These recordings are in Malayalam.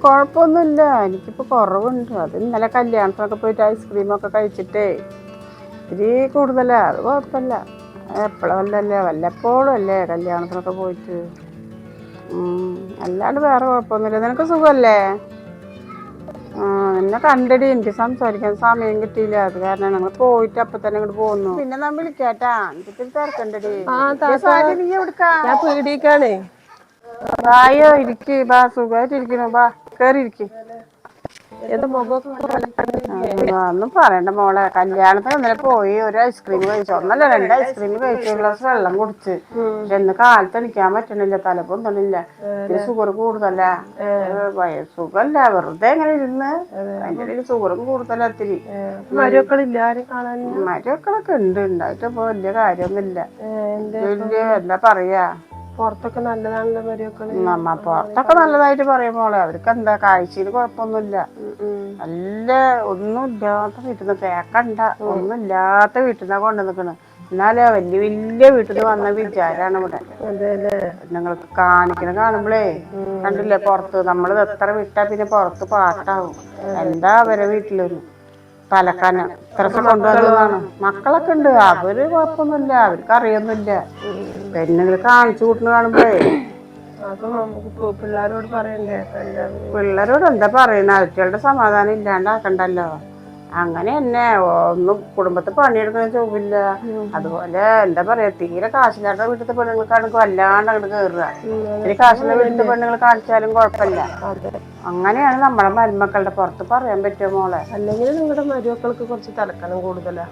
കുഴപ്പമൊന്നുമില്ല. എനിക്കിപ്പോൾ കുറവുണ്ട്. അത് ഇന്നലെ കല്യാണത്തിനൊക്കെ പോയിട്ട് ഐസ്ക്രീമൊക്കെ കഴിച്ചിട്ടേ ഇത്തിരി കൂടുതലാ. അത് കുഴപ്പമില്ല. എപ്പോഴല്ലേ വല്ലപ്പോഴും അല്ലേ കല്യാണത്തിനൊക്കെ പോയിട്ട്. അല്ലാണ്ട് വേറെ കുഴപ്പമൊന്നുമില്ല. നിനക്ക് സുഖമല്ലേ? എന്നെ കണ്ടടി, എനിക്ക് സംസാരിക്കാൻ സമയം കിട്ടിയില്ല. അത് കാരണം ഞങ്ങൾ പോയിട്ട് അപ്പം തന്നെ ഇങ്ങോട്ട് പോന്നു. പിന്നെ ഞാൻ വിളിക്കാട്ടാ, എനിക്കിത്തിരി തിരക്കണ്ടടി. നീ എവിടുക്കാ? ഞാൻ പീടിക്കാണേ. വായോ, ഇരിക്ക്. ബാ, സുഖമായിട്ടിരിക്കണു. ബാ, കയറി ഇരിക്ക്. ഒന്നും പറയണ്ട മോളെ. കല്യാണത്തിന് ഇന്നലെ പോയി ഒരു ഐസ്ക്രീം കഴിച്ചു. ഒന്നല്ല 2 ഐസ്ക്രീം കഴിച്ചു, ഒരു ഗ്ലാസ് വെള്ളം കുടിച്ച്. പക്ഷെ ഇന്ന് കാലത്ത് എണിക്കാൻ പറ്റണില്ല, തലപ്പൊന്നണില്ല. ഇത്തിരി ഷുഗർ കൂടുതലാ. സുഖമല്ല, വെറുതെ എങ്ങനെ ഇരുന്ന് അതിൻ്റെ ഇടയിൽ ഷുഗറും കൂടുതലാ ഇത്തിരി. മരുമക്കളൊക്കെ ഉണ്ട്, ഉണ്ടായിട്ടിപ്പോ വലിയ കാര്യമൊന്നുമില്ല. വലിയ എന്താ പറയാ, പുറത്തൊക്കെ നല്ലതാണല്ലോ മരുമക്കള്. പുറത്തൊക്കെ നല്ലതായിട്ട് പറയും മോളെ. അവർക്ക് എന്താ കാഴ്ചയിൽ കുഴപ്പമൊന്നുമില്ല. നല്ല ഒന്നുമില്ലാത്ത വീട്ടിൽ നിന്ന് കേക്കണ്ട, ഒന്നുമില്ലാത്ത വീട്ടിൽ നിന്നാ കൊണ്ടു നിൽക്കണ്. എന്നാലേ വലിയ വലിയ വീട്ടിൽ നിന്ന് വന്ന വിചാരാണ് ഇവിടെ. നിങ്ങൾക്ക് കാണിക്കണ കാണുമ്പോഴേ കണ്ടില്ലേ, പുറത്ത് നമ്മളിത് എത്ര വിട്ടാ പിന്നെ പുറത്ത് പാട്ടാവും. എന്താ അവരെ വീട്ടിലൊരു തലക്കന ഇത്രയൊക്കെ കൊണ്ടുവന്നതാണ്. മക്കളൊക്കെ ഉണ്ട്, അവര് കുഴപ്പമൊന്നുമില്ല, അവർക്ക് അറിയൊന്നുമില്ല. പെണ്ണുങ്ങൾ കാണിച്ചു കൂട്ടുന്ന കാണുമ്പോഴേ പിള്ളേരോട് പറയണ്ടേ? പിള്ളേരോട് എന്താ പറയണ, അവറ്റകളുടെ സമാധാനം ഇല്ലാണ്ടാക്കണ്ടല്ലോ. അങ്ങനെ തന്നെ ഒന്നും കുടുംബത്തിൽ പണിയെടുക്കുന്ന ചൊവ്വില്ല. അതുപോലെ എന്താ പറയാ, തീരെ കാശില്ലാത്ത വീട്ടിലത്തെ പെണ്ണുങ്ങൾക്കാണെങ്കിൽ വല്ലാണ്ട് അങ്ങോട്ട് കയറുക. ഇത്തിരി കാശുള്ള വീട്ടിലത്തെ പെണ്ണുങ്ങൾ കാണിച്ചാലും കുഴപ്പമില്ല. അങ്ങനെയാണ് നമ്മുടെ മരുമക്കളുടെ. പുറത്ത് പറയാൻ പറ്റുമോ മോളെ? അല്ലെങ്കിൽ നിങ്ങളുടെ മരുമക്കൾക്ക് കുറച്ച് തലക്കനം കൂടുതലാ.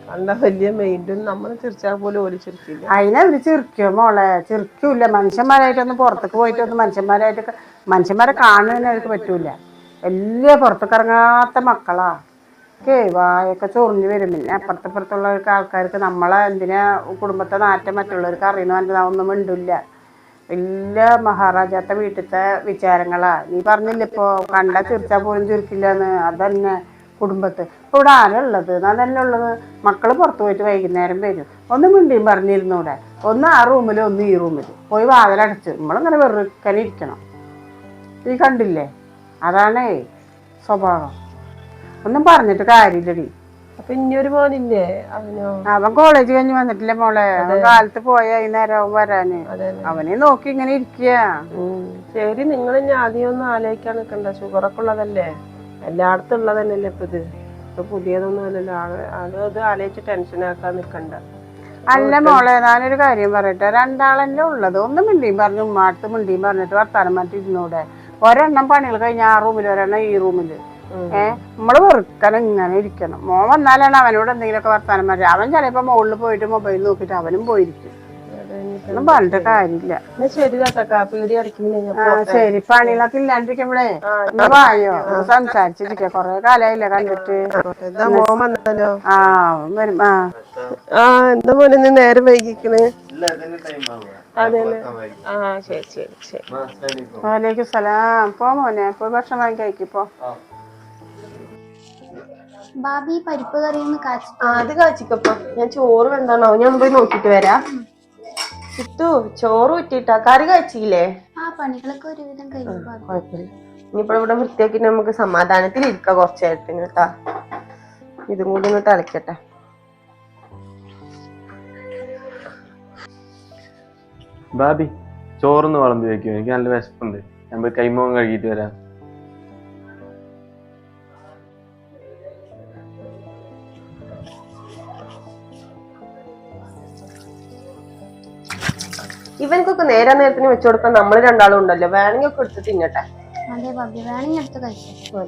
കണ്ട വലിയ മെയിൻറ്റും നമ്മൾ ചിരിച്ചാൽ പോലും ഓല് ചിരിക്കില്ല. അതിനവര് ചിരിക്കോ മോളെ? ചിരിക്കൂല. മനുഷ്യന്മാരായിട്ടൊന്നും പുറത്തേക്ക് പോയിട്ടൊന്നും മനുഷ്യന്മാരെ കാണുന്നതിന് അവർക്ക് പറ്റൂല. വലിയ പുറത്തേക്ക് ഇറങ്ങാത്ത മക്കളാ. വായൊക്കെ ചൊറിഞ്ഞു വരും. പിന്നെ അപ്പുറത്തപ്പുറത്തുള്ള ആൾക്കാർക്ക് നമ്മളെ എന്തിനാ കുടുംബത്തെ നാറ്റം മറ്റുള്ളവർക്ക് അറിയണമെന്ന് ഒന്നും മിണ്ടില്ല. വലിയ മഹാരാജാത്തെ വീട്ടിലത്തെ വിചാരങ്ങളാ. നീ പറഞ്ഞില്ല ഇപ്പോൾ, കണ്ടാൽ ചിരിച്ചാൽ പോലും ചിരിക്കില്ലെന്ന്. അതന്നെ കുടുംബത്ത്. ഇപ്പോൾ ഇവിടെ ആരാ ഉള്ളത്? അതന്നെ ഉള്ളത്. മക്കൾ പുറത്ത് പോയിട്ട് വൈകുന്നേരം വരും. ഒന്ന് മിണ്ടിയും പറഞ്ഞിരുന്നൂടെ? ഒന്ന് ആ റൂമിൽ, ഒന്ന് ഈ റൂമിൽ പോയി വാതിലടച്ച് നമ്മളിങ്ങനെ വെറുക്കനെ ഇരിക്കണം. നീ കണ്ടില്ലേ? അതാണേ സ്വഭാവം. ഒന്നും പറഞ്ഞിട്ട് കാര്യമില്ലടി. അപ്പൊ ഇനിയൊരു മോനില്ലേ? അവൻ കോളേജ് കഴിഞ്ഞ് വന്നിട്ടില്ല മോളെ. അവൻ കാലത്ത് പോയ വൈകുന്നേരം വരാന്. അവനെ നോക്കി ഇങ്ങനെ ഇരിക്കുക. ശരി, നിങ്ങൾ ഇനി ആദ്യം ഒന്നും ആലോചിക്കാൻ നിൽക്കണ്ട. ഷുഗറൊക്കെ ഉള്ളതല്ലേ, എല്ലായിടത്തും ഉള്ളതന്നെയല്ലേ ഇപ്പൊ ഇത്. ഇപ്പൊ പുതിയതൊന്നും അല്ലല്ലോ. അത് ആലോചിച്ച് ടെൻഷനാക്കാൻ നിൽക്കണ്ട. അല്ല മോളെ, ഞാനൊരു കാര്യം പറയട്ടെ. രണ്ടാളല്ലേ ഉള്ളത്. ഒന്ന് മിണ്ടിയും പറഞ്ഞു ഉമ്മാടുത്ത് മിണ്ടിയും പറഞ്ഞിട്ട് വർത്താനം പറഞ്ഞിട്ട് ഇരുന്നൂടെ? ഒരെണ്ണം പണികൾ കഴിഞ്ഞ ആ റൂമിൽ, ഒരെണ്ണം ഈ റൂമിൽ. നമ്മള് വെറുക്കണം ഇങ്ങനെ ഇരിക്കണം. മോൻ വന്നാലാണ് അവനോട് എന്തെങ്കിലുമൊക്കെ വർത്താനം പറഞ്ഞത്. അവൻ ചിലപ്പോ മുകളിൽ പോയിട്ട് മൊബൈൽ നോക്കിയിട്ട് അവനും പോയിരിക്കും. ഒന്നും പറഞ്ഞിട്ട് കാര്യമില്ല. ശരി, പണികളൊക്കെ ഇല്ലാണ്ടിരിക്കുമ്പോഴേ വായോ, സംസാരിച്ചിരിക്ക. കൊറേ കാലായില്ലേ കണ്ടിട്ട്. വരും. എന്താ മോനെ നേരം വൈകിക്കണ്? വലൈക്കും സലാം. പോ മോനെ, പോയി ഭക്ഷണം വാങ്ങി കഴിക്കിപ്പോ. ബാബി പരിപ്പ് കറി ഒന്ന് കാച്ചി. അത് കാച്ചിക്കപ്പോ. ഞാൻ ചോറ് എന്താണോ ഞാൻ പോയി നോക്കിട്ട് വരാം. കിട്ടു, ചോറ് ഊറ്റിട്ടാ. കറി കാച്ചില്ലേ? പണികളൊക്കെ ഒരുവിധം കഴിഞ്ഞു. കുഴപ്പമില്ല. ഇനിയിപ്പോ ഇവിടെ വൃത്തിയാക്കി നമുക്ക് സമാധാനത്തിൽ ഇരിക്കാം കുറച്ചായിരത്തിന് കേട്ടാ. ഇതും കൂടി ഒന്ന് തിളക്കട്ടെ. ബാബി, ചോറൊന്ന് വിളമ്പി വെക്കും. എനിക്ക് നല്ല വിശപ്പുണ്ട്. ഞാൻ പോയി കൈമുഖം കഴുകിയിട്ട് വരാം. ഇവൻക്കൊക്കെ നേരത്തിന് വെച്ചു കൊടുക്കാൻ നമ്മൾ രണ്ടാളും ഉണ്ടല്ലോ. വേണമെങ്കിൽ ഒക്കെ എടുത്ത് തിന്നട്ടെ. അതെ ബാബി, വേണമെങ്കിൽ എടുത്ത് കഴിക്കാം.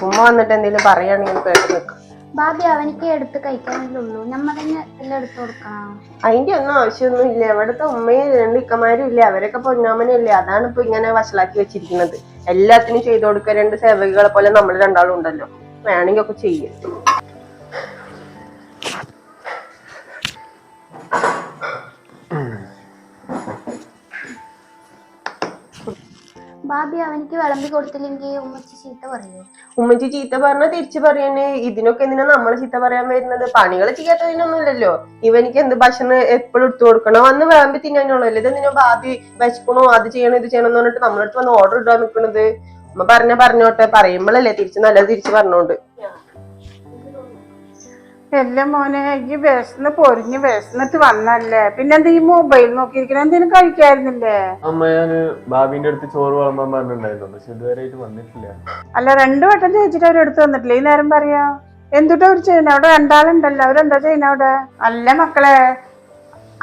ഉമ്മ വന്നിട്ട് എന്തെങ്കിലും പറയുകയാണെങ്കിൽ കേട്ട് നിൽക്കാം. ബാബി, അവനിക്ക് എടുത്ത് കഴിക്കാനുള്ളൂ. നമ്മൾ തന്നെ എല്ലാം എടുത്തു കൊടുക്കണം. അതിന്റെ ഒന്നും ആവശ്യമൊന്നും ഇല്ല. ഇവിടുത്തെ ഉമ്മയും 2 ഇക്കമാരും ഇല്ലേ, അവരൊക്കെ പൊന്നാമനല്ലേ. അതാണ് ഇപ്പൊ ഇങ്ങനെ വഷളാക്കി വെച്ചിരിക്കുന്നത്. എല്ലാത്തിനും ചെയ്തു കൊടുക്കുക. 2 സേവകളെ പോലെ നമ്മൾ രണ്ടാളും ഉണ്ടല്ലോ. വേണമെങ്കിൽ ഒക്കെ ചെയ്യും. ബാബി, അവനിക്ക് വിളമ്പി കൊടുത്തില്ലെങ്കിൽ ഉമ്മച്ചി ചീത്ത പറയോ? ഉമ്മച്ചി ചീത്ത പറഞ്ഞാൽ തിരിച്ചു പറയണേ. ഇതിനൊക്കെ എന്തിനാ നമ്മള് ചീത്ത പറയാൻ വരുന്നത്? പണികൾ ചെയ്യാത്തതിനൊന്നുമില്ലല്ലോ. ഇവനിക്ക് എന്ത് ഭക്ഷണം എപ്പോഴും എടുത്തു കൊടുക്കണോ? വന്ന് വിളമ്പി തിന്നാനുള്ളല്ലോ. ഇതെന്തിനോ ബാബി വിശക്കണോ അത് ചെയ്യണം ഇത് ചെയ്യണം എന്ന് പറഞ്ഞിട്ട് നമ്മളടുത്ത് വന്ന് ഓർഡർ ഇടാൻ നിൽക്കുന്നത്. ഉമ്മ പറഞ്ഞോട്ടെ, പറയുമ്പോഴല്ലേ തിരിച്ച് നല്ലത് തിരിച്ച് പറഞ്ഞോണ്ട്. എല്ലാം മോനെ ഈ വിശന്നിട്ട് വന്നല്ലേ, പിന്നെന്താ ഈ മൊബൈൽ നോക്കിയിരിക്കണ, എന്തെങ്കിലും കഴിക്കായിരുന്നില്ലേ? അമ്മ ഞാന് ബാബിന്റെ അടുത്ത് ചോറ് വിളമ്പാൻ പറഞ്ഞിട്ടുണ്ടായിരുന്നു, പക്ഷെ ഇതുവരെ വന്നിട്ടില്ല. അല്ല 2 വട്ടം ചോദിച്ചിട്ട് അവരെടുത്ത് വന്നിട്ടില്ല. ഈ നേരം പറയാ എന്തുട്ടാ അവർ ചെയ്യുന്നത്? അവിടെ 2 ആളുണ്ടല്ലോ, അവരെന്താ ചെയ്യുന്ന അവിടെ? അല്ല മക്കളെ,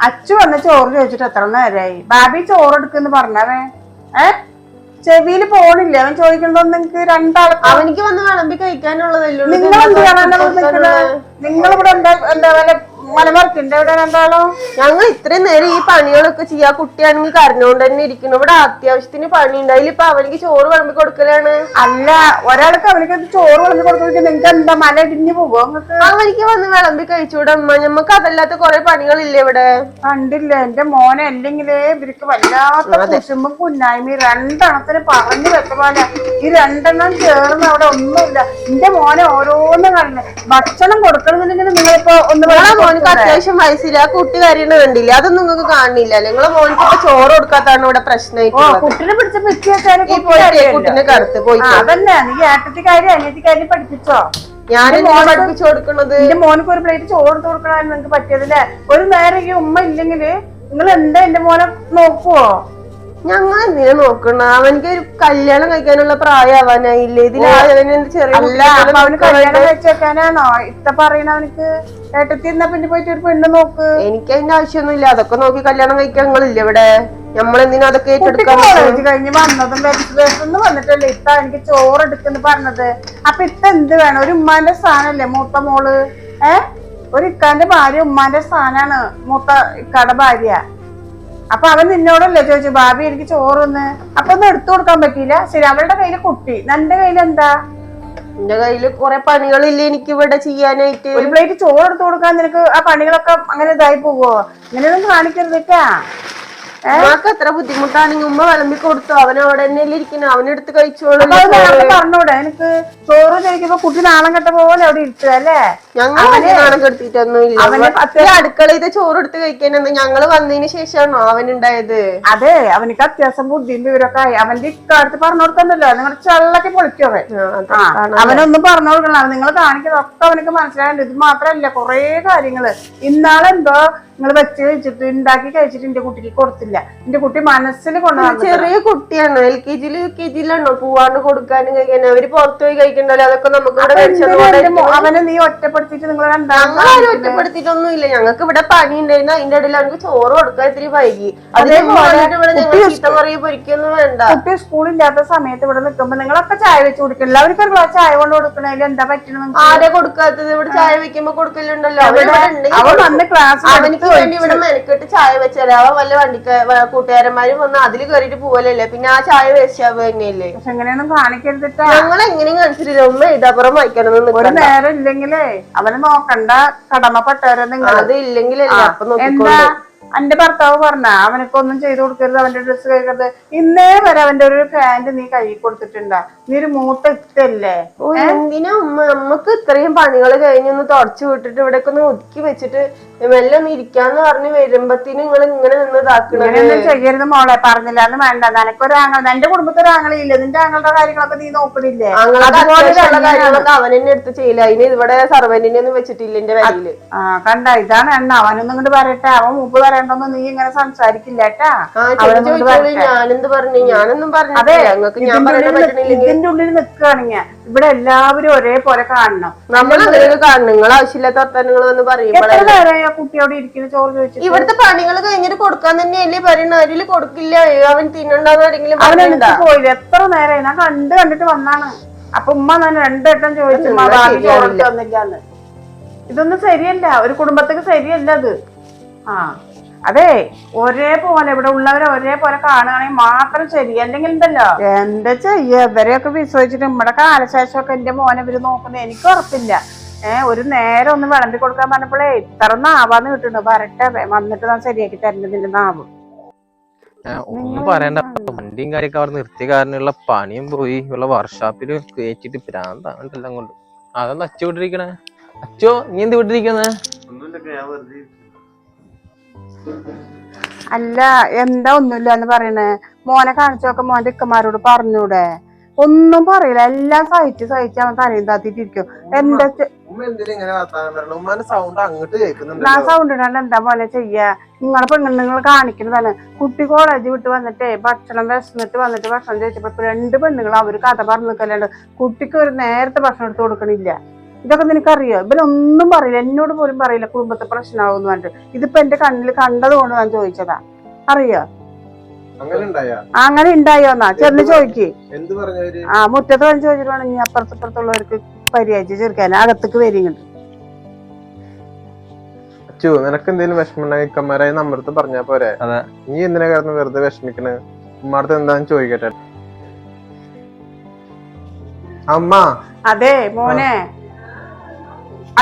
അച്ചു വന്ന് ചോറ് ചോദിച്ചിട്ട് എത്ര നേരമായി? ബാബി ചോറ് എടുക്കുന്ന് പറഞ്ഞവൻ ചെവിയിൽ പോണില്ല. അവൻ ചോദിക്കണതൊന്നും നിങ്ങക്ക് 2 ആൾക്ക് അവനിക്ക് വന്ന് വിളമ്പി കഴിക്കാനുള്ളതല്ലോ. നിങ്ങളിവിടെ എന്താ വല്ല മലമറക്കിന്റെ ഇവിടെ 2 ആളോ? ഞങ്ങൾ ഇത്രയും നേരം ഈ പണികളൊക്കെ ചെയ്യാ. കുട്ടിയാണെങ്കിൽ കരഞ്ഞോണ്ട് തന്നെ ഇരിക്കുന്നു. ഇവിടെ അത്യാവശ്യത്തിന് പണി ഉണ്ടായില്ല. ഇപ്പൊ അവനിക്ക് ചോറ് വിളമ്പി കൊടുക്കലാണ്. അല്ല, ഒരാൾക്ക് അവനിക്ക് ചോറ് വിളമ്പി കൊടുക്കുന്ന നിങ്ങൾക്ക് എന്താ മല ഇടിഞ്ഞു പോവോ? അവനിക്ക് വന്ന് വിളമ്പി കഴിച്ചൂടെ അമ്മ? ഞമ്മക്ക് അതല്ലാത്ത കൊറേ പണികളില്ലേ ഇവിടെ? കണ്ടില്ല എന്റെ മോനെ, അല്ലെങ്കിലേ ഇവർക്ക് വല്ലാത്ത കുശുമ്പും കുന്നായ്മ. 2 എണ്ണത്തിന് പറഞ്ഞു വെച്ച പോലെ ഈ 2 എണ്ണം ചേർന്ന് അവിടെ ഒന്നുമില്ല. എന്റെ മോനെ ഓരോന്നും കണ്ടു. ഭക്ഷണം കൊടുക്കണമെന്നുണ്ടെങ്കിൽ നിങ്ങളിപ്പോ മോനിക്ക് അത്യാവശ്യം വയസ്സില്ല. ആ കുട്ടി കാര്യങ്ങൾ കണ്ടില്ല, അതൊന്നും നിങ്ങൾക്ക് കാണില്ല. നിങ്ങളെ മോനിക്ക് ഇപ്പൊ ചോറ് കൊടുക്കാത്താണ് ഇവിടെ പ്രശ്നമായിട്ട്. കുട്ടിനെ പിടിച്ച കുട്ടിനെ കടത്ത് പോയി. അതന്നെ, നീ ഏട്ടത്തി കാര്യം അനിയത്തി കാര്യം പഠിപ്പിച്ചോ? ഞാനും പഠിപ്പിച്ചു കൊടുക്കണത്. എന്റെ മോനക്ക് ഒരു പ്ലേറ്റ് ചോറ് എടുത്ത് കൊടുക്കണമെന്ന് നിങ്ങൾക്ക് പറ്റിയതല്ലേ? ഒരു നേരം ഈ ഉമ്മ ഇല്ലെങ്കില് നിങ്ങൾ എന്താ എന്റെ മോനെ നോക്കുവോ? ഞങ്ങൾ എന്തിനാ നോക്കണ? അവനിക്ക് ഒരു കല്യാണം കഴിക്കാനുള്ള പ്രായമാവാനായില്ലേ? അവന് കല്യാണം കഴിച്ചേക്കാനാണോ ഇത്ത പറയണ? അവനക്ക് ഏട്ടത്തി എന്നാ പിന്നെ പോയിട്ട് ഒരു പെണ്ണ് നോക്ക്. എനിക്ക് അതിന്റെ ആവശ്യമൊന്നുമില്ല. അതൊക്കെ നോക്കി കല്യാണം കഴിക്കാൻ നിങ്ങളില്ല ഇവിടെ. നമ്മളെന്തിനാ അതൊക്കെ കോളേജ് കഴിഞ്ഞ് വന്നതും വെച്ചിട്ട് വന്നിട്ടല്ലേ ഇത്ത എനിക്ക് ചോറ് എടുക്കുന്നു പറഞ്ഞത്. അപ്പൊ ഇത്ത എന്ത് വേണം? ഒരു ഉമ്മാന്റെ സ്ഥാനല്ലേ മൂത്ത മോള്? ഒരു ഇക്കാന്റെ ഭാര്യ ഉമ്മാന്റെ സ്ഥാനാണ്, മൂത്ത ഇക്കാടെ ഭാര്യ. അപ്പൊ അവൻ നിന്നോടല്ലേ ചോദിച്ചു ബാബി എനിക്ക് ചോറൊന്ന്? അപ്പൊ ഒന്നും എടുത്തു കൊടുക്കാൻ പറ്റിയില്ല. ശരി, അവളുടെ കയ്യില് കുട്ടി, നിന്റെ കയ്യിൽ എന്താ? എന്റെ കയ്യില് കുറെ പണികളില്ലേ എനിക്ക് ഇവിടെ ചെയ്യാനായിട്ട്. ഒരു പ്ലേറ്റ് ചോറ് എടുത്തു കൊടുക്കാൻ നിനക്ക് ആ പണികളൊക്കെ അങ്ങനെ ഇതായി പോവോ? ഇങ്ങനെയൊന്നും കാണിക്കരുതേക്കാ. ഉമ്മക്ക് എത്ര ബുദ്ധിമുട്ടാണെങ്കിൽ ഉമ്മ വിളമ്പി കൊടുത്തു. അവനവിടെ തന്നെ ഇരിക്കുന്നു, അവനെടുത്ത് കഴിച്ചോളൂ. പറഞ്ഞൂടെ എനിക്ക്? ചോറ് കഴിക്കുമ്പോ കുട്ടി നാണം കെട്ട പോലെ അവിടെ ഇരുത്തുക അല്ലേ? ഞങ്ങൾ നാണം കെടുത്തിട്ടൊന്നുമില്ല. അടുക്കളയിൽ ചോറ് എടുത്ത് കഴിക്കാൻ ഞങ്ങള് വന്നതിന് ശേഷമാണോ അവനുണ്ടായത്? അതെ, അവനക്ക് അത്യാവശ്യം ബുദ്ധിയും വിവരമൊക്കെ ആയി. അവന്റെ ഇക്കാലത്ത് പറഞ്ഞു കൊടുക്കണ്ടല്ലോ, നിങ്ങൾ ചള്ളക്ക് പൊളിക്കവേ. അവനൊന്നും പറഞ്ഞു കൊടുക്കണം. നിങ്ങൾ കാണിക്കുന്നതൊക്കെ അവനക്ക് മനസ്സിലായിട്ടുണ്ട്. ഇത് മാത്രല്ല കുറെ കാര്യങ്ങള്. ഇന്നാളെന്തോ നിങ്ങൾ വെച്ച് കഴിച്ചിട്ട് ഉണ്ടാക്കി കഴിച്ചിട്ട് എന്റെ കുട്ടിക്ക് കൊടുത്തില്ല. എന്റെ കുട്ടി മനസ്സിൽ കൊണ്ടുവന്നു. ചെറിയ കുട്ടിയാണ്, LKG UKG പോവാണ്ട് കൊടുക്കാനും കഴിക്കാനും. അവര് പുറത്തു പോയി കഴിക്കണ്ടല്ലോ, അതൊക്കെ നമുക്ക് അവനെ നീ ഒറ്റപ്പെടുത്തിട്ട് നിങ്ങൾ ഞങ്ങളാരും ഒറ്റപ്പെടുത്തിട്ടൊന്നും ഇല്ല. ഞങ്ങൾക്ക് ഇവിടെ പണി ഉണ്ടായിരുന്നു, അതിന്റെ ഇടയിൽ അവർക്ക് ചോറ് കൊടുക്കാൻ ഇത്തിരി വൈകി. പൊരിക്കൊന്നും വേണ്ട. കുട്ടി സ്കൂളില്ലാത്ത സമയത്ത് ഇവിടെ നിൽക്കുമ്പോ നിങ്ങളൊക്കെ ചായ വെച്ച് കൊടുക്കില്ല. അവർക്ക് ഒരു ഗ്ലാസ് ചായ കൊണ്ട് കൊടുക്കണതിൽ എന്താ പറ്റണം? ആരെ കൊടുക്കാത്തത്? ഇവിടെ ചായ വെക്കുമ്പോ കൊടുക്കലുണ്ടല്ലോ. അവൻ വന്ന് ക്ലാസ് അവനിക്ക് വേണ്ടി ഇവിടെ മെനക്കെട്ട് ചായ വെച്ചാലേ അവൻ വല്ല വണ്ടിക്ക് കൂട്ടുകാരന്മാരും വന്ന് അതിൽ കയറിയിട്ട് പോവലല്ലേ, പിന്നെ ആ ചായ വേസ്റ്റ് ആവുക തന്നെയല്ലേ. പക്ഷെ എങ്ങനെയൊന്നും കാണിക്കരുതിട്ടാ. ഞങ്ങൾ എങ്ങനെയും കാണിച്ചിട്ടില്ല. ഉമ്മ എഴുതാപ്പുറം വായിക്കണം. ഒരു നേരം ഇല്ലെങ്കിലേ അവനെ നോക്കണ്ട, കടമപ്പെട്ടവരെ നിങ്ങൾ. അത് ഇല്ലെങ്കിലല്ലേ അപ്പൊ നോക്കിക്കോളൂ. എന്റെ ഭർത്താവ് പറഞ്ഞ അവനക്കൊന്നും ചെയ്തു കൊടുക്കരുത്, അവന്റെ ഡ്രസ്സ് കഴിക്കരുത്. ഇന്നേ വരെ അവന്റെ ഒരു പാന്റ് നീ കൈ കൊടുത്തിട്ടുണ്ടാ? നീ ഒരു മൂത്ത ഇത്തല്ലേ? എന്തിനാ ഉമ്മ നമ്മക്ക് ഇത്രയും പണികൾ കഴിഞ്ഞൊന്ന് തുടച്ചു വിട്ടിട്ട് ഇവിടെയൊക്കെ ഒന്ന് ഒതുക്കി വെച്ചിട്ട് മെല്ലെ ഒന്ന് ഇരിക്കാന്ന് പറഞ്ഞ് വരുമ്പത്തിന് നിങ്ങൾ ഇങ്ങനെ നിന്ന് ഇതാക്കണൊന്നും ചെയ്യരുത് മോളെ. പറഞ്ഞില്ല എന്ന് വേണ്ട. നിനക്കൊരാങ്ങൾ, എന്റെ കുടുംബത്തൊരു ആങ്ങളില്ലേ? നിന്റെ ആങ്ങളുടെ കാര്യങ്ങളൊക്കെ നീ നോക്കണില്ലേ? കാര്യങ്ങളൊക്കെ അവൻ തന്നെ എടുത്ത് ചെയ്യില്ല. അതിന് ഇവിടെ സർവന്റിനെ ഒന്നും വെച്ചിട്ടില്ല എന്റെ വരിയില്. കണ്ട, ഇതാണ് എണ്ണ. അവനൊന്നും ഇങ്ങോട്ട് പറയട്ടെ. അവൻ മുമ്പ് പറയണ്ടോന്ന് നീ ഇങ്ങനെ സംസാരിക്കില്ല കേട്ടാ. ഞാനെന്ത് പറഞ്ഞു? ഞാനൊന്നും പറഞ്ഞില്ല. ഇതിന്റെ ഉള്ളിൽ നിക്കുകയാണെങ്കിൽ ഇവിടെ എല്ലാവരും ഒരേപോലെ കാണണം. നമ്മളങ്ങനെ കാണണം. നിങ്ങൾ ആവശ്യമില്ലാത്ത വർത്തമാനങ്ങൾ വന്ന് പറയുമ്പോൾ കുട്ടിയോട് ഇരിക്കുന്ന ചോറ് ചോദിച്ചു. ഇവിടുത്തെ പണികൾ കഴിഞ്ഞിട്ട് കൊടുക്കാൻ തന്നെയല്ലേ പറയുന്ന? അരില് കൊടുക്കില്ല, അവൻ തിന്നണ്ടാന്ന് പോയില്ല. എത്ര നേരമായി ഞാൻ കണ്ടിട്ട് വന്നാണ്. അപ്പൊ ഉമ്മ തന്നെ 2 വട്ടം ചോദിച്ചു ചോറ് തന്നില്ലാന്ന്. ഇതൊന്നും ശരിയല്ല, ഒരു കുടുംബത്തേക്ക് ശരിയല്ല അത്. അതെ, ഒരേപോലെ ഇവിടെ ഉള്ളവരെ ഒരേപോലെ കാണുകയാണെങ്കിൽ മാത്രം ശരി. അല്ലെങ്കിൽ ഉണ്ടല്ലോ എന്താ ചെയ്യ, ഇവരെയൊക്കെ വിശ്വസിച്ചിട്ട് നമ്മുടെ കാലശേഷമൊക്കെ എന്റെ മോനെ ഇവര് നോക്കുന്നത് എനിക്ക് ഉറപ്പില്ല. ഒരു നേരം ഒന്ന് വിളമ്പി കൊടുക്കാൻ പറഞ്ഞപ്പോഴേ ഇത്ര നാവാന്ന് കിട്ടുന്നു. വരട്ടെ, വന്നിട്ട് ഞാൻ ശരിയാക്കി തരുന്നതിന്റെ നാവ്. ഒന്നും പറയണ്ട. വണ്ടിയും കാര്യമൊക്കെ അവിടെ നിർത്തിയ കാരണമുള്ള പണിയും പോയി. ഉള്ള വർക്ക്ഷോപ്പില് കയറ്റിട്ട് പ്രാന്താണെല്ലാം കൊണ്ട്. അതൊന്ന് അച്ചു വിട്ടിരിക്കണേ. അച്ചോ, നീ എന്ത് വിട്ടിരിക്കുന്നേ? അല്ല, എന്താ ഒന്നുമില്ല എന്ന് പറയണേ? മോനെ കാണിച്ചൊക്കെ മോന്റെ ഇക്കന്മാരോട് പറഞ്ഞൂടെ? ഒന്നും പറയില്ല, എല്ലാം സഹിച്ച് അവൻ തലയും താത്തിട്ടിരിക്കും. എന്താ ഞാൻ സൗണ്ട് ഇടാണ്ട് എന്താ പോലെ ചെയ്യാ? നിങ്ങളെ പെണ്ണുങ്ങൾ കാണിക്കുന്നതാണ്. കുട്ടി കോളേജ് വിട്ട് വന്നിട്ടേ ഭക്ഷണം വിശന്നിട്ട് വന്നിട്ട് ഭക്ഷണം ചോദിച്ചപ്പോ 2 പെണ്ണുങ്ങൾ അവര് കഥ പറഞ്ഞു നിൽക്കല്ലാണ്ട് കുട്ടിക്ക് ഒരു നേരത്തെ ഭക്ഷണം എടുത്ത് കൊടുക്കണില്ല. ഇതൊക്കെ നിനക്കറിയോ? ഇവനൊന്നും പറയില്ല, എന്നോട് പോലും പറയില്ല കുടുംബത്തെ പ്രശ്നമാകുന്നു പറഞ്ഞിട്ട്. ഇതിപ്പോ എന്റെ കണ്ണിൽ കണ്ടത് കൊണ്ട് ഞാൻ ചോദിച്ചതാ. അറിയോ അങ്ങനെ ഉണ്ടായോന്നാ ചെന്ന് ചോദിക്ക്. മുറ്റത്ത് വന്ന് ചോദിച്ചിട്ട് വേണം ഇനി അപ്പുറത്തുള്ളവർക്ക് പരിഹരിച്ച് ചെറുക്കാൻ അകത്തേക്ക് വരിങ്ങണ്ട്. അച്ചു, നിനക്ക് എന്തെങ്കിലും വിഷമമുണ്ടെങ്കിൽ ഇക്കന്മാരായി നമ്മളടുത്ത് പറഞ്ഞാ പോരെ? നീ എന്തിനാ കിടന്ന് വെറുതെ വിഷമിക്കണ്? ഉമ്മടുത്ത് എന്താന്ന് ചോദിക്കട്ടെ. അമ്മ. അതെ മോനെ,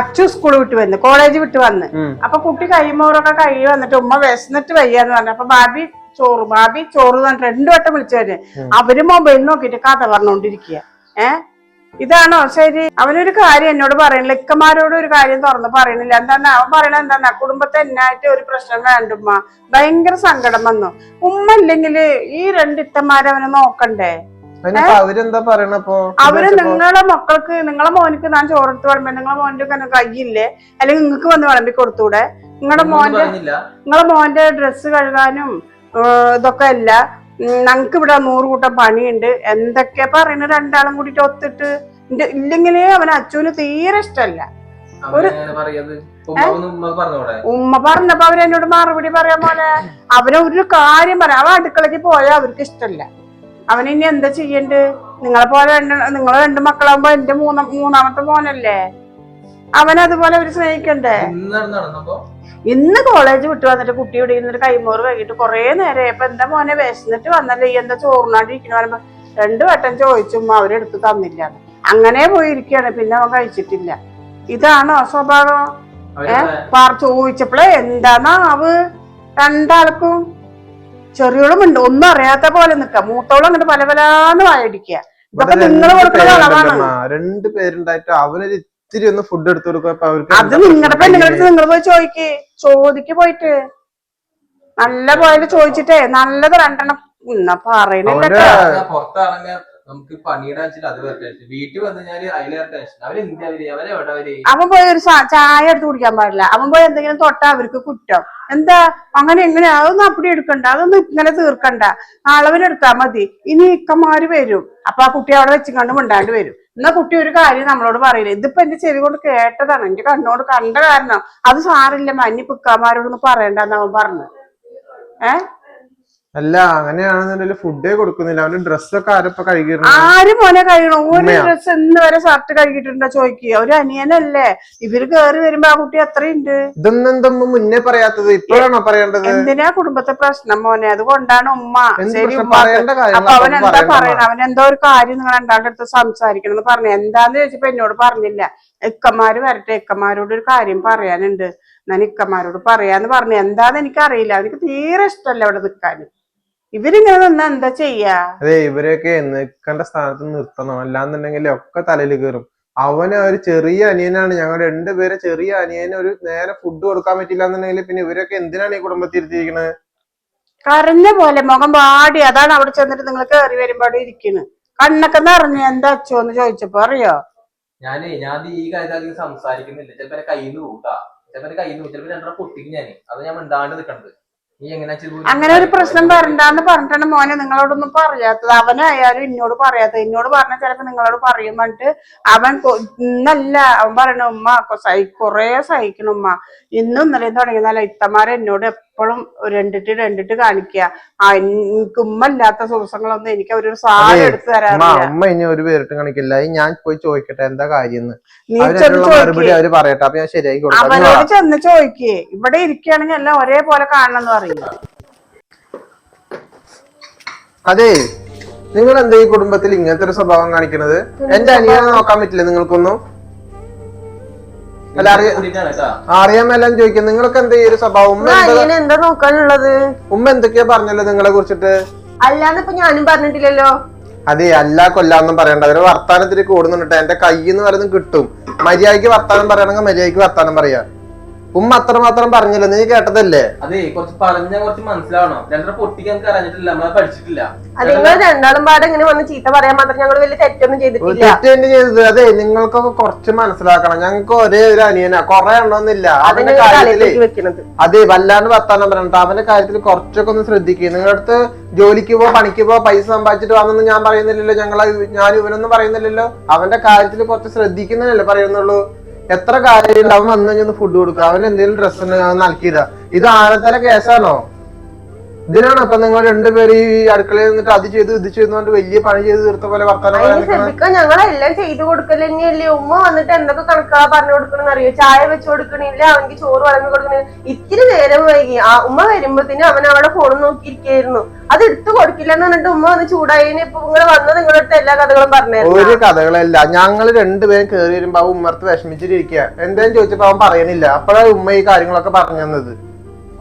അച്ചു സ്കൂൾ വിട്ട് വന്ന് കോളേജ് വിട്ട് വന്ന് അപ്പൊ കുട്ടി കൈമോറൊക്കെ കഴുകി വന്നിട്ട് ഉമ്മ വിശന്നിട്ട് വയ്യാന്ന് പറഞ്ഞു. അപ്പൊ ബാബി ചോറ് പറഞ്ഞിട്ട് 2 വട്ടം വിളിച്ചവര്. അവര് മൊബൈൽ നോക്കിട്ട് കഥ പറഞ്ഞോണ്ടിരിക്കുക. ഇതാണോ ശരി? അവനൊരു കാര്യം എന്നോട് പറയണില്ല, ഇക്കന്മാരോട് ഒരു കാര്യം തുറന്ന് പറയണില്ല. എന്താന്നാ അവൻ പറയണത്? എന്താന്നാ കുടുംബത്തെ എന്നായിട്ട് ഒരു പ്രശ്നം വേണ്ടുമ്മ, ഭയങ്കര സങ്കടം വന്നു. ഉമ്മ ഇല്ലെങ്കില് ഈ 2 ഇത്തന്മാരെ അവനെ നോക്കണ്ടേ? അവരെന്താ പറയണപ്പോ? അവര് നിങ്ങളെ മക്കൾക്ക്, നിങ്ങളെ മോനിക്ക് ഞാൻ ചോറെടുത്ത് വിളമ്പോ നിങ്ങളെ മോന്റെ കയ്യില്ലേ? അല്ലെങ്കിൽ നിങ്ങക്ക് വന്ന് വിളമ്പി കൊടുത്തൂടെ? നിങ്ങളെ മോന്റെ ഡ്രസ്സ് കഴുകാനും ഇതൊക്കെ അല്ല. ഞങ്ങക്ക് ഇവിടെ 100 കൂട്ടം പണിയുണ്ട്. എന്തൊക്കെയാ പറയുന്നത്? 2 ആളും കൂടിട്ട് ഒത്തിട്ട് ഇല്ലെങ്കിലേ അവന് അച്ചുവിന് തീരെ ഇഷ്ടല്ല. ഉമ്മ പറഞ്ഞപ്പോ അവരെന്നോട് മറുപടി പറയാൻ പോലെ അവനെ ഒരു കാര്യം പറയാം. അവൻ അടുക്കളക്ക് പോയാൽ അവർക്ക് ഇഷ്ടല്ല. അവനിനി എന്താ ചെയ്യണ്ട്? നിങ്ങളെ പോലെ നിങ്ങളെ 2 മക്കളാകുമ്പോ എന്റെ മൂന്നാമത്തെ മോനല്ലേ, അവനതുപോലെ അവര് സ്നേഹിക്കണ്ടേ? ഇന്ന് കോളേജ് വിട്ട് വന്നിട്ട് കുട്ടി ഇവിടെ ഇരുന്നിട്ട് കൈമോറ് കഴിയിട്ട് കൊറേ നേരം. ഇപ്പൊ എന്താ മോനെ വിശന്നിട്ട് വന്നല്ലേ, ഈ എന്താ ചോറിനാണ്ടിരിക്കണ പറയുമ്പോ 2 വട്ടം ചോദിച്ചും അവരെടുത്ത് തന്നില്ല. അങ്ങനെ പോയിരിക്കാണ്. പിന്നെ അവൻ കഴിച്ചിട്ടില്ല. ഇതാണോ സ്വഭാവം? ചോദിച്ചപ്പോഴേ എന്താന്നാ അവ 2 ആൾക്കും ചെറിയോളും ഉണ്ട്. ഒന്നും അറിയാത്ത പോലെ നിക്ക, മൂത്തോളം അങ്ങോട്ട് പലപലാന്ന് വായടിക്കുക. ഇതൊക്കെ നിങ്ങൾ കൊടുക്കുന്ന അളവാണ്. 2 പേരുണ്ടായിട്ട് അവനൊരു ഇത്തിരി ഒന്ന് ഫുഡ് എടുത്തു കൊടുക്കുക. അത് നിങ്ങളുടെ പെണ്ണുങ്ങളടുത്ത് നിങ്ങൾ പോയി ചോദിക്ക് പോയിട്ട് നല്ല പോലെ ചോദിച്ചിട്ടേ നല്ലത് 2 എണ്ണം പറയുന്നില്ല. നമുക്ക് പണിയുടെ വീട്ടിൽ വന്നു അവൻ പോയി ഒരു ചായ എടുത്ത് കുടിക്കാൻ പാടില്ല. അവൻ പോയി എന്തെങ്കിലും തൊട്ടാ അവർക്ക് കുറ്റം. എന്താ അങ്ങനെ എങ്ങനെ? അതൊന്നും അപ്പടി എടുക്കണ്ട, അതൊന്നും ഇങ്ങനെ തീർക്കണ്ട, അളവിനെടുത്താ മതി. ഇനി ഇക്കന്മാര് വരും, അപ്പൊ ആ കുട്ടി അവിടെ വെച്ചുകൊണ്ട് മിണ്ടാണ്ട് വരും. എന്നാ കുട്ടി ഒരു കാര്യം നമ്മളോട് പറയില്ല. ഇതിപ്പോ എന്റെ ചെവി കൊണ്ട് കേട്ടതാണ്, എന്റെ കണ്ണോട് കണ്ട കാരണം. അത് സാറില്ല, മഞ്ഞി പിക്കാമാരോടൊന്നും പറയണ്ടെന്ന് അവൻ പറഞ്ഞു. അല്ല, അങ്ങനെയാണെന്നുണ്ടെങ്കിൽ ഫുഡേ കൊടുക്കുന്നില്ല. അവന്റെ ഡ്രസ്സൊക്കെ ആരപ്പ കഴുകിയിരുന്നു? ആരും മോനെ കഴുകണം. ഒരു ഡ്രസ്സ് ഇന്ന് വരെ ഷർട്ട് കഴുകിയിട്ടുണ്ടോ ചോദിക്കുക? ഒരു അനിയനല്ലേ? ഇവര് കേറി വരുമ്പോ ആ കുട്ടി എത്രയുണ്ട്? ഇതൊന്നും എന്താ മുന്നേ പറയാത്തത്? ഇപ്പോഴാണോ പറയേണ്ടത്? എന്തിനാ കുടുംബത്തെ പ്രശ്നം മോനെ? അതുകൊണ്ടാണ് ഉമ്മ ശരി. അപ്പൊ അവൻ എന്താ പറയണ? അവൻ എന്തോ ഒരു കാര്യം നിങ്ങൾ 2 ആളുടെ അടുത്ത് സംസാരിക്കണം എന്ന് പറഞ്ഞു. എന്താന്ന് ചോദിച്ചപ്പോ എന്നോട് പറഞ്ഞില്ല. ഇക്കന്മാര് വരട്ടെ, ഇക്കന്മാരോട് ഒരു കാര്യം പറയാനുണ്ട്, ഞാൻ ഇക്കന്മാരോട് പറയാന്ന് പറഞ്ഞു. എന്താന്ന് എനിക്കറിയില്ല. അവർക്ക് തീരെ ഇഷ്ടമല്ല അവിടെ നിൽക്കാൻ. ഇവരിങ്ങനെ നിന്നാ എന്താ ചെയ്യാ? അതെ, ഇവരെയൊക്കെ നിൽക്കേണ്ട സ്ഥാനത്ത് നിർത്തണം. അല്ലാന്നുണ്ടെങ്കിൽ ഒക്കെ തലയിൽ കയറും. അവന് ഒരു ചെറിയ അനിയനാണ്. ഞങ്ങൾ 2 പേരെ ചെറിയ അനിയന് ഒരു നേരെ ഫുഡ് കൊടുക്കാൻ പറ്റില്ല എന്നുണ്ടെങ്കിൽ പിന്നെ ഇവരൊക്കെ എന്തിനാണ് ഈ കുടുംബത്തിൽ ഇരുത്തിയിരിക്കുന്നത്? കരഞ്ഞ പോലെ മുഖം പാടി. അതാണ് അവിടെ ചെന്നിട്ട് നിങ്ങൾ കയറി വരുമ്പോടെ ഇരിക്കുന്നു. കണ്ണൊക്കെ നിറഞ്ഞു. എന്താ അച്ചോന്ന് ചോദിച്ചപ്പോ അറിയോ? ഞാൻ ഈ കാര്യത്തിൽ സംസാരിക്കുന്നില്ല. ചിലപ്പോ കയ്യിൽ നിന്ന് കൂട്ടാ, ചിലപ്പോ കയ്യിൽ നിന്ന് ചിലപ്പോ 2 പൊട്ടിക്കും. അത് ഞാൻ മിണ്ടാണ്ട് നിൽക്കണത്. അങ്ങനെ ഒരു പ്രശ്നം വരണ്ടാന്ന് പറഞ്ഞിട്ടാണ് മോനെ നിങ്ങളോടൊന്നും പറയാത്തത്. അവനായാലും എന്നോട് പറയാത്തത്. എന്നോട് പറഞ്ഞാൽ ചിലപ്പോ നിങ്ങളോട് പറയും പറഞ്ഞിട്ട് അവൻ ഇന്നല്ല അവൻ പറയണ ഉമ്മ കൊറേ സഹിക്കണം ഉമ്മ. ഇന്നും ഇന്നലെയും തുടങ്ങിയെന്നല്ല ഇത്തമാരെ എന്നോട് എപ്പോഴും രണ്ടിട്ട് കാണിക്കുക. എനിക്ക് ഉമ്മ ഇല്ലാത്ത ദിവസങ്ങളൊന്നും എനിക്ക് അവരൊരു സാധനം എടുത്തു തരാറില്ല. ഉമ്മ ഇനി ഒരു പേരിട്ട് കാണിക്കില്ല. ഞാൻ പോയി ചോദിക്കട്ടെ എന്താ കാര്യം? നീ ചെന്ന് ചോദിക്കേ, പറയട്ടെ. അപ്പൊ ഞാൻ ശരിയാക്കി അവനോട് ചെന്ന് ചോദിക്കേ. ഇവിടെ ഇരിക്കുകയാണെങ്കിൽ എല്ലാം ഒരേപോലെ കാണണം എന്ന് പറയും. അതെ, നിങ്ങൾ എന്താ ഈ കുടുംബത്തിൽ ഇങ്ങനത്തെ ഒരു സ്വഭാവം കാണിക്കുന്നത്? എന്റെ അനിയനെ നോക്കാൻ പറ്റില്ല നിങ്ങൾക്കൊന്നും? അല്ല, അറിയാൻ മേലാൻ ചോദിക്കാം. നിങ്ങൾക്ക് എന്താ ഈ ഒരു സ്വഭാവം? എന്താ നോക്കാനുള്ളത്? ഉമ്മ എന്തൊക്കെയാ പറഞ്ഞല്ലോ നിങ്ങളെ കുറിച്ചിട്ട്? അല്ലാന്ന് ഇപ്പൊ ഞാനും പറഞ്ഞിട്ടില്ലല്ലോ. അതെ, അല്ല കൊല്ലാന്നും പറയണ്ട. അവര് വർത്താനത്തിലേക്ക് കൂടുന്നുണ്ട്. എന്റെ കയ്യിൽ നിന്ന് വല്ലതും കിട്ടും. മര്യാദയ്ക്ക് വർത്താനം പറയണമെങ്കിൽ മര്യാദയ്ക്ക് വർത്താനം പറയാ. ഉമ്മ അത്രമാത്രം പറഞ്ഞല്ലോ, നീ കേട്ടതല്ലേ? അതെ കുറച്ച് കുറച്ച് മനസ്സിലാവണം. രണ്ടര പൊട്ടിക്ക് നമുക്ക് അറിഞ്ഞിട്ടില്ല, നമ്മളെ പഠിച്ചിട്ടില്ല. അത് നിങ്ങൾ രണ്ടാളും പാടെ ഇങ്ങനെ വന്ന് ചീത്ത പറയാൻ മാത്രം ഞങ്ങൾ വലിയ തെറ്റൊന്നും ചെയ്തിട്ടില്ല. തെറ്റെന്നെ ചെയ്തത്. അതെ, നിങ്ങൾക്കൊക്കെ കുറച്ച് മനസ്സിലാക്കണം. ഞങ്ങൾക്ക് ഒരേ ഒരു അനിയനാ, കൊറേ എണ്ണൊന്നുമില്ല. അവന്റെ കാര്യത്തില് അതെ വല്ലാണ്ട് വർത്താനം പറഞ്ഞിട്ട് അവന്റെ കാര്യത്തിൽ കുറച്ചൊക്കെ ഒന്ന് ശ്രദ്ധിക്കുക. നിങ്ങളുടെ അടുത്ത് ജോലിക്ക് പണിക്ക് പൈസ സമ്പാദിച്ചിട്ട് വന്നെന്ന് ഞാൻ പറയുന്നില്ലല്ലോ, ഞാൻ ഇവനൊന്നും പറയുന്നില്ലല്ലോ. അവന്റെ കാര്യത്തിൽ കുറച്ച് ശ്രദ്ധിക്കുന്നതല്ലേ പറയുന്നുള്ളൂ. എത്ര കാര്യം അവൻ വന്നു കഴിഞ്ഞാൽ ഫുഡ് കൊടുക്കുക, അവൻ എന്തെങ്കിലും ഡ്രസ്സ് നൽകിയതാ. ഇത് ആനത്തല കേസാണോ? ഇതിനാണ് അപ്പൊ നിങ്ങൾ രണ്ടുപേര് ഈ അടുക്കളയിൽ നിന്നിട്ട് അത് ചെയ്തു ഇത് ചെയ്തുകൊണ്ട് വലിയ പണി ചെയ്ത് തീർത്ത പോലെ വർത്താനം ശ്രദ്ധിക്കാൻ ഞങ്ങളെല്ലാം ചെയ്തു കൊടുക്കൽ തന്നെയല്ലേ. ഉമ്മ വന്നിട്ട് എന്തൊക്കെ കണക്കാ പറഞ്ഞു കൊടുക്കണെന്ന് അറിയോ? ചായ വെച്ച് കൊടുക്കണില്ല, അവనికి ചോറ് വളർന്നു കൊടുക്കണില്ല. ഇത്തിരി നേരം വൈകി ആ ഉമ്മ വരുമ്പോഴത്തേനും അവൻ അവിടെ ഫോൺ നോക്കിയിരിക്കായിരുന്നു. അത് എടുത്തു കൊടുക്കില്ല എന്ന് പറഞ്ഞിട്ട് ഉമ്മ വന്ന് ചൂടായിന്. ഇപ്പൊ നിങ്ങൾ വന്ന് നിങ്ങളുടെ അടുത്ത് എല്ലാ കഥകളും പറഞ്ഞു. ഒരു കഥകളല്ല, ഞങ്ങൾ രണ്ടുപേരും കയറി വരുമ്പോ അവൻ ഉമ്മർത്ത് വിഷമിച്ചിട്ടിരിക്കുക. എന്തായാലും ചോദിച്ചപ്പോ അവൻ പറയണില്ല. അപ്പോഴാണ് ഉമ്മ ഈ കാര്യങ്ങളൊക്കെ പറഞ്ഞു തന്നത്.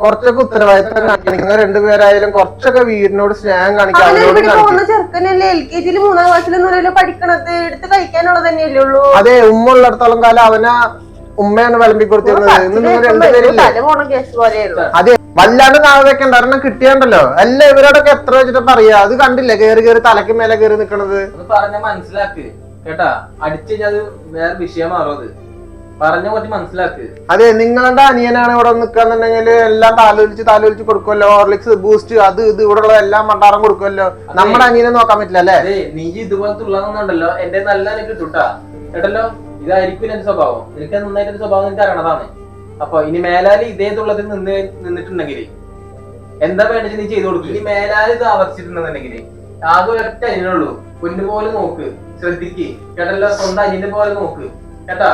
കുറച്ചൊക്കെ ഉത്തരവാദിത്തം കാണിക്കണം. നിങ്ങൾ രണ്ടുപേരായാലും കുറച്ചൊക്കെ വീടിനോട് സ്നേഹം കാണിക്കാം. ചെറുക്കനല്ലേ LKG 3ാം ക്ലാസ്സിലൊന്നും പഠിക്കണത്, എടുത്ത് കഴിക്കാനുള്ളത് തന്നെയല്ലേ ഉള്ളൂ. അതെ, ഉമ്മ ഉള്ളിടത്തോളം കാലം അവന ഉമ്മയാണ് വിളമ്പി കൊടുത്തിരുന്നത്. നിങ്ങൾ രണ്ടുപേരില്ലേ? അതെ, വല്ലാണ്ട് നാളെ വെക്കണ്ട. ഒരെണ്ണം കിട്ടിയാണ്ടല്ലോ അല്ല. ഇവരോടൊക്കെ എത്ര വെച്ചിട്ട് പറയാ? അത് കണ്ടില്ലേ കയറി കയറി തലക്ക് മേലെ കയറി നിക്കണത്. പറഞ്ഞ മനസ്സിലാക്ക് കേട്ടാ. അടിച്ചു കഴിഞ്ഞാൽ അത് വേറെ വിഷയം മാറും. പറഞ്ഞ കുറച്ച് മനസ്സിലാക്ക്. അതെ, നിങ്ങളുടെ അനിയനാണ് ഇവിടെ നിക്കാന്നുണ്ടെങ്കിൽ എല്ലാം താലോലിച്ച് കൊടുക്കുമല്ലോ. ഹോർലിക്സ്, ബൂസ്റ്റ്, അത് ഇത് ഇവിടെ ഉള്ള എല്ലാം മണ്ടാറം കൊടുക്കുമല്ലോ. നമ്മുടെ അനിയനെ നോക്കാൻ പറ്റില്ല അല്ലേ? അതെ, നീ ഇതുപോലത്തെ ഉള്ളതെന്നുണ്ടല്ലോ എന്റെ നല്ല എനിക്ക് കിട്ടൂട്ടാ കേട്ടല്ലോ. ഇതായിരിക്കും എന്റെ സ്വഭാവം. നിനക്ക് നന്നായിട്ട് എന്റെ സ്വഭാവം എനിക്ക് അറിയണതാണ്. അപ്പൊ ഇനി മേലാല് ഇതേ തുള്ളത്തിൽ നിന്നിട്ടുണ്ടെങ്കിൽ എന്താ വേണ്ടത് നീ ചെയ്തു കൊടുക്കും. ഇനി മേലാല് ഇത് ആവർത്തിച്ചിട്ടുണ്ടെന്നുണ്ടെങ്കിൽ ആകെ ഒരൊറ്റ അനിയനുള്ളൂ. പൊന്നുപോലെ നോക്ക്, ശ്രദ്ധിക്ക് കേട്ടല്ലോ. സ്വന്തം അനിയന്റെ പോലെ നോക്ക് കേട്ടാ.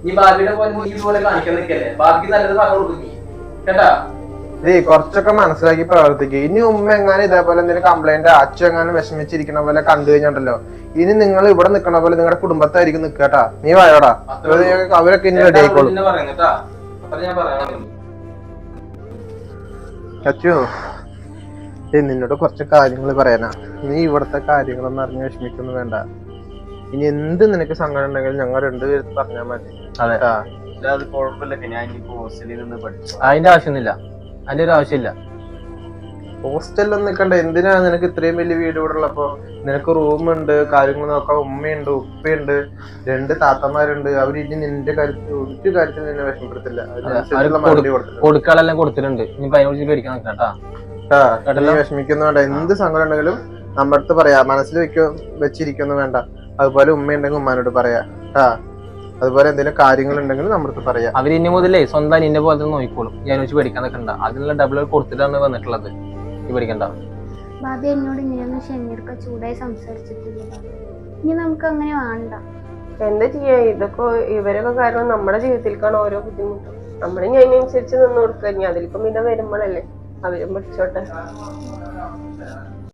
നീ ബാബിയുടെ പോലെ നീ ഇതുപോലെ കാണിക്കാൻ നിൽക്കല്ലേ. ബാബിക്ക് നല്ലത് പറഞ്ഞു കൊടുക്കും കേട്ടാ. കുറച്ചൊക്കെ മനസ്സിലാക്കി പ്രവർത്തിക്കുക. ഇനി ഉമ്മ എങ്ങാനും ഇതേപോലെ എന്തെങ്കിലും കംപ്ലൈന്റ്, അച്ഛൻ എങ്ങാനും വിഷമിച്ചിരിക്കണ പോലെ കണ്ടു കഴിഞ്ഞിട്ടുണ്ടല്ലോ, ഇനി നിങ്ങൾ ഇവിടെ നിക്കണ പോലെ നിങ്ങളുടെ കുടുംബത്തായിരിക്കും നിൽക്കട്ടാ. നീ വായോടാ, അവരൊക്കെ ഇനി റെഡി ആയിക്കോളും. അച്ഛോ, നിന്നോട് കുറച്ച് കാര്യങ്ങൾ പറയാനാ. നീ ഇവിടത്തെ കാര്യങ്ങളൊന്നും അറിഞ്ഞ് വിഷമിക്കൊന്നും വേണ്ട. ഇനി എന്ത് നിനക്ക് സങ്കടം ഉണ്ടെങ്കിലും ഞങ്ങൾ രണ്ടുപേരും പറഞ്ഞാൽ മതി. അതെ, അത് കുഴപ്പമില്ല. ഞാൻ ഇനിയിപ്പോ ഹോസ്റ്റലിൽ നിന്ന് പഠിച്ചു. അതിന്റെ ആവശ്യമൊന്നുമില്ല, അതിന്റെ ഒരു ആവശ്യമില്ല. ഹോസ്റ്റലിലൊന്നും നിൽക്കണ്ട. എന്തിനാ നിനക്ക് ഇത്രയും വലിയ വീട് ഇവിടെ ഉള്ളപ്പോ? നിനക്ക് റൂമുണ്ട്, കാര്യങ്ങൾ നോക്കാൻ ഉമ്മയുണ്ട്, ഉപ്പയുണ്ട്, 2 താത്തമാരുണ്ട്. അവര് ഇനി നിന്റെ കാര്യത്തിൽ ഒരു കാര്യത്തിൽ നിന്നെ വിഷമപ്പെടുത്തില്ല. കൊടുക്കാളെല്ലാം കൊടുത്തിട്ടുണ്ട്. ഇനി അതിനെ പേടിക്കാൻ നിൽക്കട്ടാ. വിഷമിക്കൊന്നും വേണ്ട. എന്ത് സങ്കടം ഉണ്ടെങ്കിലും നമ്മുടെ അടുത്ത് പറയാ. മനസ്സിൽ വെച്ചിരിക്കൊന്നും വേണ്ട. അതുപോലെ ഉമ്മയുണ്ടെങ്കിൽ ഉമ്മാനോട് പറയാ. അതുപോലെ എന്തെങ്കിലും കാര്യങ്ങൾ ഉണ്ടെങ്കിൽ നമ്മുടെ അടുത്ത് പറയാ. അവര് ഇനി മുതലേ സ്വന്തം നിന്നെ പോലെ നോക്കിക്കോളും. ഞാൻ വെച്ച് പേടിക്കാൻ നിൽക്കണ്ട. അതിനുള്ള ഡബിൾ കൊടുത്തിട്ടാണ് വന്നിട്ടുള്ളത്. നീ പേടിക്കണ്ട. ബാബി എന്നോട് ഇങ്ങനെയൊന്നും ഷെമീർക്ക് ചൂടായി സംസാരിച്ചിട്ടില്ല. ഇനി നമുക്ക് അങ്ങനെ വേണ്ട. എന്താ ചെയ്യാ? ഇതൊക്കെ ഇവരൊക്കെ കാരണം നമ്മുടെ ജീവിതത്തിലേക്കാണ് ഓരോ ബുദ്ധിമുട്ടും. നമ്മളിനി അതിനനുസരിച്ച് നിന്ന് കൊടുക്കുക. ഇനി അതിൽക്കും പിന്നെ വരുമ്പോഴല്ലേ അവരും പഠിച്ചോട്ടെ.